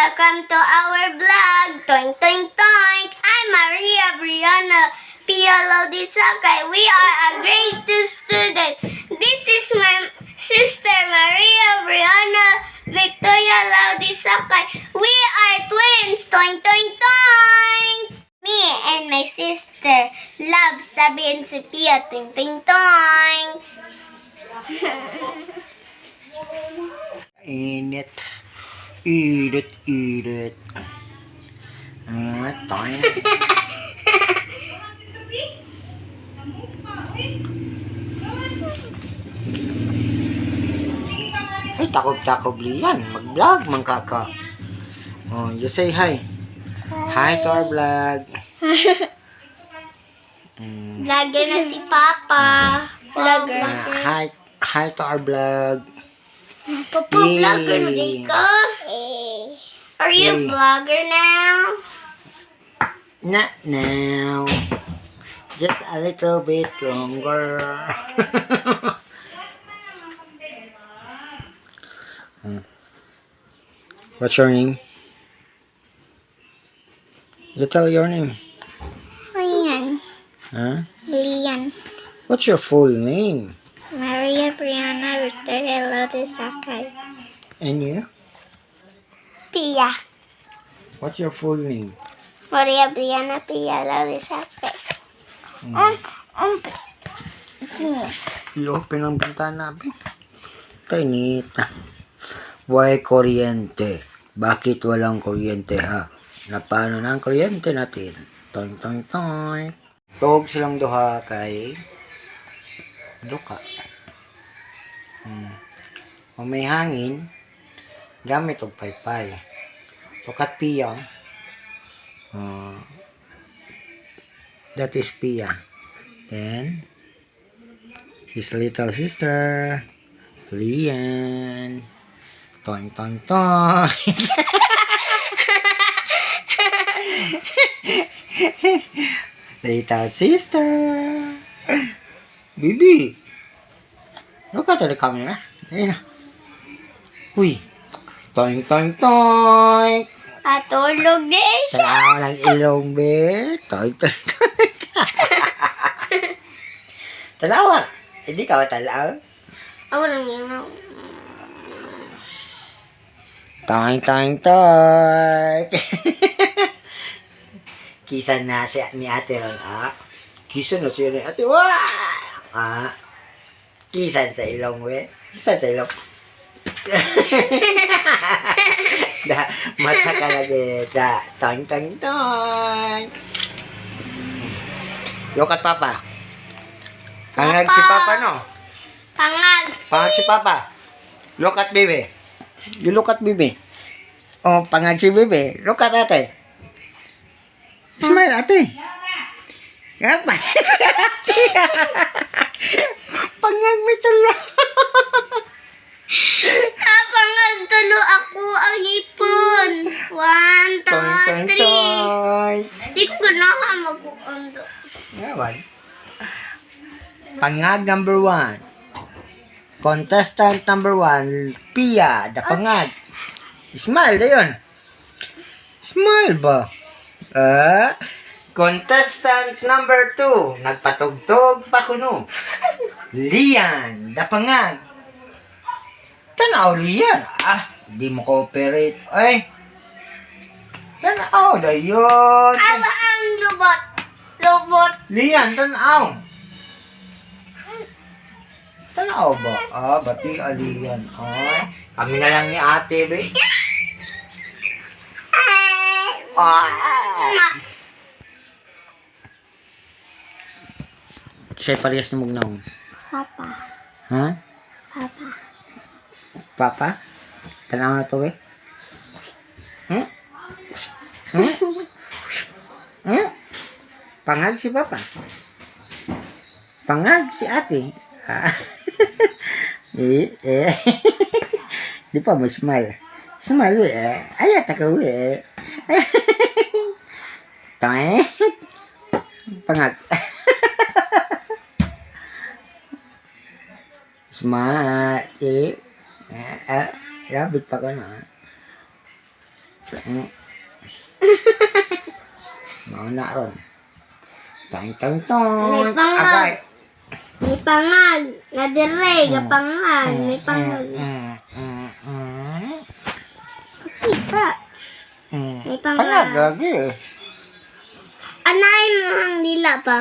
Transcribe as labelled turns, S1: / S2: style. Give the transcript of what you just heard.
S1: Welcome to our vlog. Toink, toink, toink. I'm Maria Brianna Pia Lodisakay. We are a grade 2 student. This is my sister Maria Brianna Victoria Lodisakay. We are twins. Toink, toink, toink. Me and my sister love sabihin si Pia. Toink, toink, toink.
S2: Init. Init. Tayo. Ay, takob-takob liyan. Mag-vlog, man kaka. Oh, you say hi. Hi to our vlog.
S1: Vlogger na si Papa. Vlogger.
S2: Hi to our vlog.
S1: Papa, vlogger na di ka? Are you a vlogger now?
S2: Not now. Just a little bit longer. What's your name? You tell your name.
S1: Ayan.
S2: Huh?
S1: Lian.
S2: What's your full name?
S1: Maria Brianna Victoria Lodisakay.
S2: And you?
S1: Pia.
S2: What's your full name?
S1: Maria Brianna Pia Lodisakay.
S2: I-open ang bintana namin. Kainita. Why kuryente? Bakit walang kuryente ha? Na paano na ang kuryente natin? Toing toing toing. Tuog silang duha kay Luka. Kung may hangin, gamit og paypay. Look at Pia. That is Pia. Then, his little sister, Lian. Toing, toing, toing. Little sister. Bibi. Look at the camera. Ayun na. Uy. Toing, toing, toing.
S1: Katulog din siya.
S2: Talawa ng ilong, be. Toing, toing, toing. Talawa. Hindi ka matalaw.
S1: Ako lang yun.
S2: Toing, toing, toing. Kisan na siya ni ate ron, Kisan na siya ni ate. Wah! Kisan sa ilong, we. Kisan sa ilong. Mata ka lagi. Toing, toing, toing. Look at Papa. Pangag si Papa, no? Pangag si Papa. Look at Bibi. You look at Bibi. Oh, pangag si Bibi. Look at ate. Smile, ate. Apa? Pangag may tulo.
S1: Pangag tulo ako ang ipon. 1, 2, 3. Di ko ganahan mag-undo.
S2: Ngayon. Pangag number 1. Contestant number 1, Pia, the pangag. Smile, dayon. Smile ba? Contestant number 2, nagpatugtog pa kuno. Lian, the pangag. Tanaw, Lian. Di mo cooperate. Ay. Tanaw, dayon.
S1: Aba ang lubot. Lubot.
S2: Lian, tanaw. Tanaw ba? Bati aliyan. Ay, kami na lang ni ate, be. Kisay parehas na mugnaw.
S1: Papa.
S2: Ha?
S1: Papa.
S2: Papa? Tanaw na to, eh. Pangag si Papa. Pangag si ate. Di pa mo smile. Smile, Ayat ako, Tama, Pangag. Smile, Rabbit pa ka na. Mauna ron. Tang.
S1: May pangag.
S2: Agay.
S1: May pangag. Nga dire, gapangag. May pangag. Kita. May pangag.
S2: Pangag lagi eh.
S1: Anay mo ang dila pa.